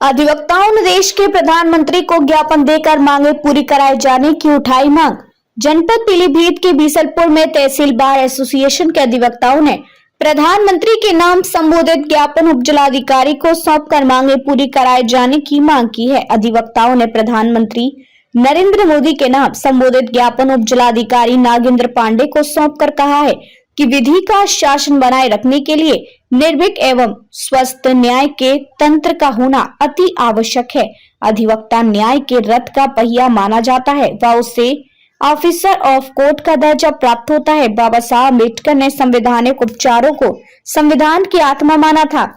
अधिवक्ताओं ने देश के प्रधानमंत्री को ज्ञापन देकर मांगे पूरी कराए जाने की उठाई मांग। जनपद पीलीभीत के बीसलपुर में तहसील बार एसोसिएशन के अधिवक्ताओं ने प्रधानमंत्री के नाम संबोधित ज्ञापन उपजिलाधिकारी को सौंपकर मांगे पूरी कराए जाने की मांग की है। अधिवक्ताओं ने प्रधानमंत्री नरेंद्र मोदी के नाम संबोधित ज्ञापन उपजिलाधिकारी नागेंद्र पांडे को सौंपकर कहा है कि विधि का शासन बनाए रखने के लिए निर्भीक एवं स्वस्थ न्याय के तंत्र का होना अति आवश्यक है। अधिवक्ता न्याय के रथ का पहिया माना जाता है व उसे ऑफिसर ऑफ कोर्ट का दर्जा प्राप्त होता है। बाबा साहब अम्बेडकर ने संवैधानिक उपचारों को संविधान की आत्मा माना था।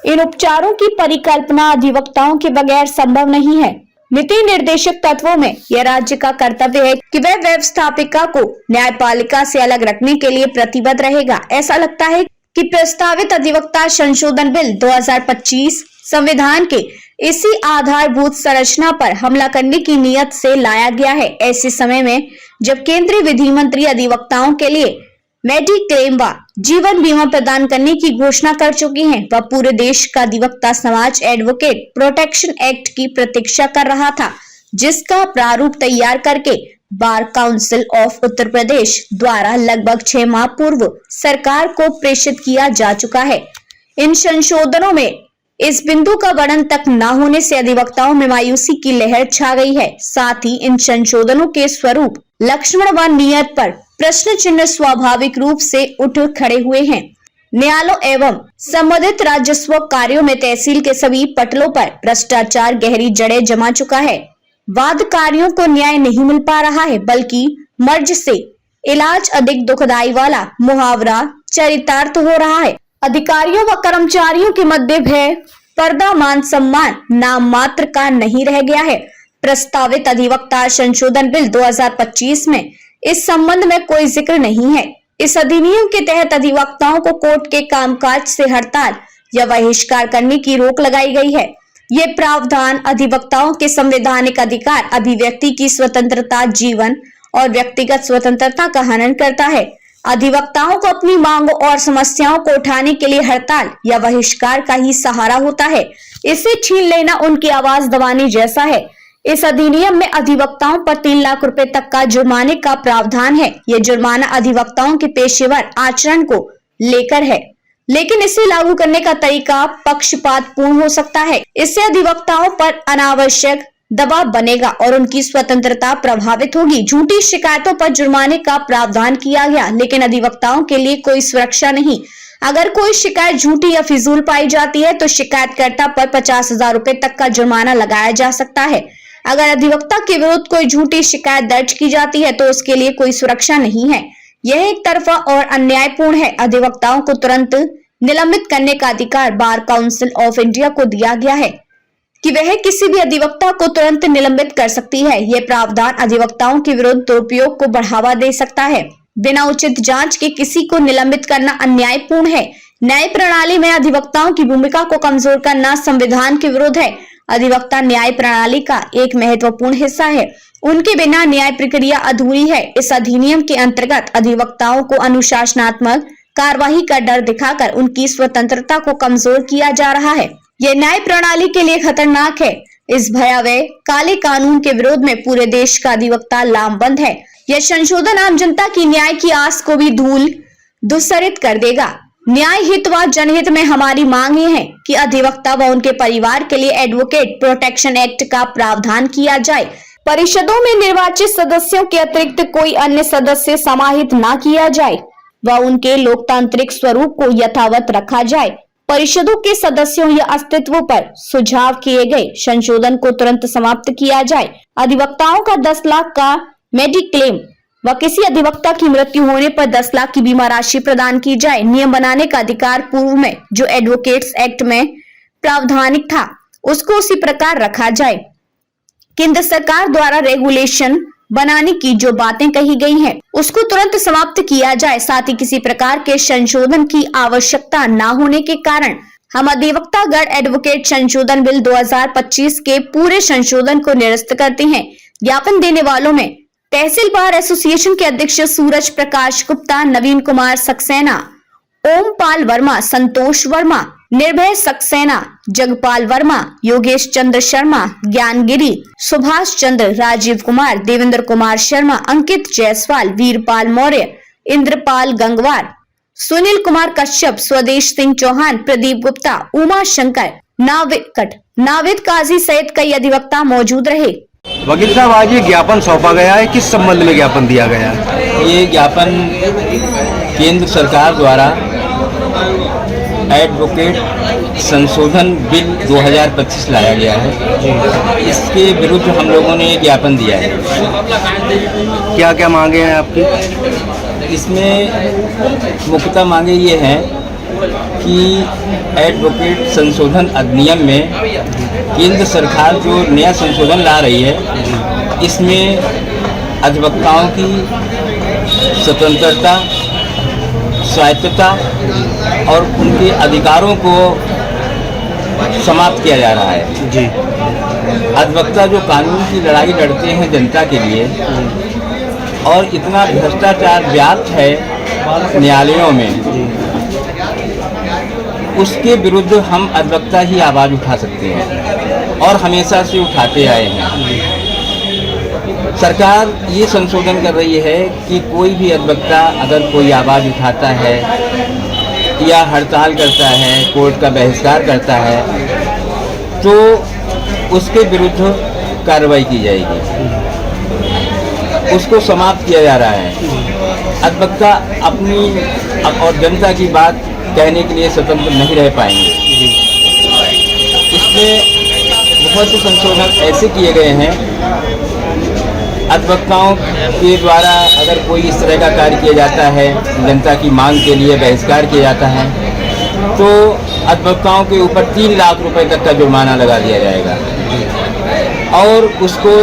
इन उपचारों की परिकल्पना अधिवक्ताओं के बगैर संभव नहीं है। नीति निर्देशक तत्वों में यह राज्य का कर्तव्य है कि वह व्यवस्थापिका को न्यायपालिका से अलग रखने के लिए प्रतिबद्ध रहेगा। ऐसा लगता है कि प्रस्तावित अधिवक्ता संशोधन बिल 2025 संविधान के इसी आधारभूत संरचना पर हमला करने की नीयत से लाया गया है। ऐसे समय में जब केंद्रीय विधि मंत्री अधिवक्ताओं के लिए मेडिक्लेम व जीवन बीमा प्रदान करने की घोषणा कर चुकी हैं, वह पूरे देश का अधिवक्ता समाज एडवोकेट प्रोटेक्शन एक्ट की प्रतीक्षा कर रहा था, जिसका प्रारूप तैयार करके bar council of Uttar Pradesh द्वारा लगभग 6 माह पूर्व सरकार को प्रेषित किया जा चुका है। इन संशोधनों में इस बिंदु का वर्णन तक न होने से अधिवक्ताओं में मायूसी की लहर छा गई है। साथ ही इन संशोधनों के स्वरूप, लक्ष्मण व नियत पर प्रश्न चिन्ह स्वाभाविक रूप से उठ खड़े हुए हैं। न्यायालयों एवं संबंधित राजस्व कार्यों में तहसील के सभी पटलों पर भ्रष्टाचार गहरी जड़ें जमा चुका है। वादकारियों को न्याय नहीं मिल पा रहा है, बल्कि मर्ज से इलाज अधिक दुखदाई वाला मुहावरा चरितार्थ हो रहा है। अधिकारियों व कर्मचारियों के मध्य भय, पर्दा, मान सम्मान नाम मात्र का नहीं रह गया है। प्रस्तावित अधिवक्ता संशोधन बिल 2025 में इस संबंध में कोई जिक्र नहीं है। इस अधिनियम के तहत अधिवक्ताओं को कोर्ट के कामकाज से हड़ताल या बहिष्कार करने की रोक लगाई गई है। ये प्रावधान अधिवक्ताओं के संवैधानिक अधिकार, अभिव्यक्ति की स्वतंत्रता, जीवन और व्यक्तिगत स्वतंत्रता का हनन करता है। अधिवक्ताओं को अपनी मांगों और समस्याओं को उठाने के लिए हड़ताल या बहिष्कार का ही सहारा होता है। इसे छीन लेना उनकी आवाज दबाने जैसा है। इस अधिनियम में अधिवक्ताओं पर 3 लाख रुपए तक का जुर्माने का प्रावधान है। यह जुर्माना अधिवक्ताओं के पेशेवर आचरण को लेकर है, लेकिन इसे लागू करने का तरीका पक्षपातपूर्ण हो सकता है। इससे अधिवक्ताओं पर अनावश्यक दबाव बनेगा और उनकी स्वतंत्रता प्रभावित होगी। झूठी शिकायतों पर जुर्माने का प्रावधान किया गया, लेकिन अधिवक्ताओं के लिए कोई सुरक्षा नहीं। अगर कोई शिकायत झूठी या फिजूल पाई जाती है तो शिकायतकर्ता पर 50,000 रुपए तक का जुर्माना लगाया जा सकता है। अगर अधिवक्ता के विरुद्ध कोई झूठी शिकायत दर्ज की जाती है तो उसके लिए कोई सुरक्षा नहीं है। यह एक तरफा और अन्यायपूर्ण है। अधिवक्ताओं को तुरंत निलंबित करने का अधिकार बार काउंसिल ऑफ इंडिया को दिया गया है कि वह किसी भी अधिवक्ता को तुरंत निलंबित कर सकती है। यह प्रावधान अधिवक्ताओं के विरुद्ध दुरुपयोग को बढ़ावा दे सकता है। बिना उचित जांच के किसी को निलंबित करना अन्यायपूर्ण है। न्याय प्रणाली में अधिवक्ताओं की भूमिका को कमजोर करना संविधान के विरुद्ध है। अधिवक्ता न्याय प्रणाली का एक महत्वपूर्ण हिस्सा है। उनके बिना न्याय प्रक्रिया अधूरी है। इस अधिनियम के अंतर्गत अधिवक्ताओं को अनुशासनात्मक कार्यवाही का डर दिखाकर उनकी स्वतंत्रता को कमजोर किया जा रहा है। यह न्याय प्रणाली के लिए खतरनाक है। इस भयावह काले कानून के विरोध में पूरे देश का अधिवक्ता लामबंद है। यह संशोधन आम जनता की न्याय की आस को भी धूसरित कर देगा। न्याय हित व जनहित में हमारी मांग ये है कि अधिवक्ता व उनके परिवार के लिए एडवोकेट प्रोटेक्शन एक्ट का प्रावधान किया जाए। परिषदों में निर्वाचित सदस्यों के अतिरिक्त कोई अन्य सदस्य समाहित न किया जाए व उनके लोकतांत्रिक स्वरूप को यथावत रखा जाए। परिषदों के सदस्यों या अस्तित्व पर सुझाव किए गए संशोधन को तुरंत समाप्त किया जाए। अधिवक्ताओं का 10 लाख का मेडिक्लेम व किसी अधिवक्ता की मृत्यु होने पर 10 लाख की बीमा राशि प्रदान की जाए। नियम बनाने का अधिकार पूर्व में जो एडवोकेट्स एक्ट में प्रावधानिक था उसको उसी प्रकार रखा जाए। केंद्र सरकार द्वारा रेगुलेशन बनाने की जो बातें कही गई हैं उसको तुरंत समाप्त किया जाए। साथ ही किसी प्रकार के संशोधन की आवश्यकता न होने के कारण हम अधिवक्तागण एडवोकेट संशोधन बिल 2025 के पूरे संशोधन को निरस्त करते हैं। ज्ञापन देने वालों में तहसील बार एसोसिएशन के अध्यक्ष सूरज प्रकाश गुप्ता, नवीन कुमार सक्सेना, ओमपाल वर्मा, संतोष वर्मा, निर्भय सक्सेना, जगपाल वर्मा, योगेश चंद्र शर्मा, ज्ञानगिरी, सुभाष चंद्र, राजीव कुमार, देवेंद्र कुमार शर्मा, अंकित जायसवाल, वीरपाल मौर्य, इंद्रपाल गंगवार, सुनील कुमार कश्यप, स्वदेश सिंह चौहान, प्रदीप गुप्ता, उमा शंकर, नाविद काजी सहित कई अधिवक्ता मौजूद रहे। वकील साहब, आज ये ज्ञापन सौंपा गया है, किस संबंध में ज्ञापन दिया गया है? ये ज्ञापन केंद्र सरकार द्वारा एडवोकेट संशोधन बिल 2025 लाया गया है, इसके विरुद्ध हम लोगों ने ज्ञापन दिया है। क्या क्या मांगे हैं आपकी? इसमें मुख्यतः मांगे ये हैं कि एडवोकेट संशोधन अधिनियम में केंद्र सरकार जो नया संशोधन ला रही है, इसमें अधिवक्ताओं की स्वतंत्रता, स्वायत्तता और उनके अधिकारों को समाप्त किया जा रहा है। जी। अधिवक्ता जो कानून की लड़ाई लड़ते हैं जनता के लिए, और इतना भ्रष्टाचार व्याप्त है न्यायालयों में, उसके विरुद्ध हम अधिवक्ता ही आवाज़ उठा सकते हैं और हमेशा से उठाते आए हैं। सरकार ये संशोधन कर रही है कि कोई भी अधिवक्ता अगर कोई आवाज़ उठाता है या हड़ताल करता है, कोर्ट का बहिष्कार करता है, तो उसके विरुद्ध कार्रवाई की जाएगी, उसको समाप्त किया जा रहा है। अधिवक्ता अपनी और जनता की बात कहने के लिए स्वतंत्र नहीं रह पाएंगे। इसमें बहुत से संशोधन ऐसे किए गए हैं, अधिवक्ताओं के द्वारा अगर कोई इस तरह का कार्य किया जाता है, जनता की मांग के लिए बहिष्कार किया जाता है, तो अधिवक्ताओं के ऊपर 3 लाख रुपए तक का जुर्माना लगा दिया जाएगा और उसको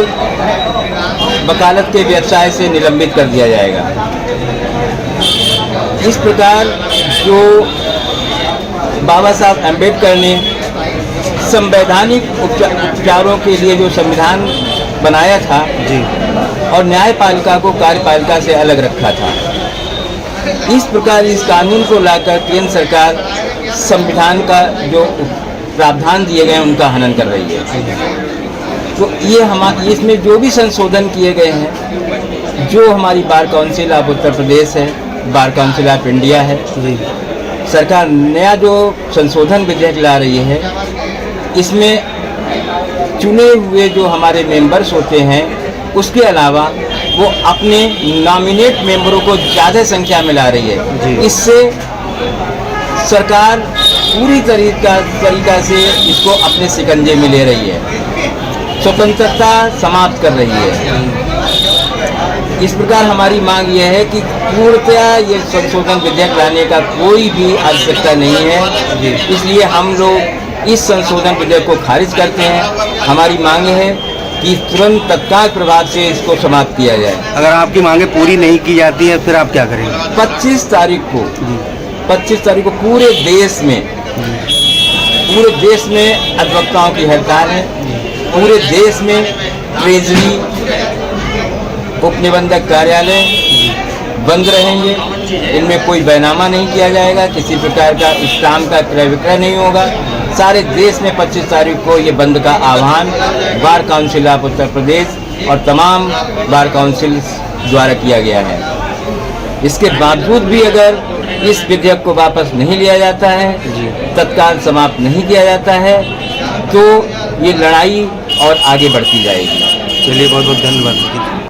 वकालत के व्यवसाय से निलंबित कर दिया जाएगा। इस प्रकार जो बाबा साहब अम्बेडकर ने संवैधानिक उपचारों के लिए जो संविधान बनाया था जी, और न्यायपालिका को कार्यपालिका से अलग रखा था, इस प्रकार इस कानून को लाकर केंद्र सरकार संविधान का जो प्रावधान दिए गए हैं उनका हनन कर रही है। तो ये इसमें जो भी संशोधन किए गए हैं, जो हमारी bar council of Uttar Pradesh है, बार काउंसिल ऑफ इंडिया है, सरकार नया जो संशोधन विधेयक ला रही है, इसमें चुने हुए जो हमारे मेंबर्स होते हैं, उसके अलावा वो अपने नॉमिनेट मेंबरों को ज़्यादा संख्या में ला रही है। इससे सरकार पूरी तरीका से इसको अपने शिकंजे में ले रही है, स्वतंत्रता समाप्त कर रही है। इस प्रकार हमारी मांग यह है कि पूर्णतया ये संशोधन विधेयक लाने का कोई भी आवश्यकता नहीं है, इसलिए हम लोग इस संशोधन विधेयक को खारिज करते हैं। हमारी मांग है कि तुरंत तत्काल प्रभाव से इसको समाप्त किया जाए। अगर आपकी मांगें पूरी नहीं की जाती है, फिर आप क्या करेंगे? 25 तारीख को पूरे देश में अधिवक्ताओं की हड़ताल है। पूरे देश में ट्रेजरी, उपनिबंधक कार्यालय बंद रहेंगे, इनमें कोई बैनामा नहीं किया जाएगा, किसी प्रकार का स्टाम्प का क्रय विक्रय नहीं होगा। सारे देश में 25 तारीख को ये बंद का आह्वान bar council of Uttar Pradesh और तमाम बार काउंसिल द्वारा किया गया है। इसके बावजूद भी अगर इस विधेयक को वापस नहीं लिया जाता है, तत्काल समाप्त नहीं किया जाता है, तो ये लड़ाई और आगे बढ़ती जाएगी। चलिए, बहुत बहुत धन्यवाद।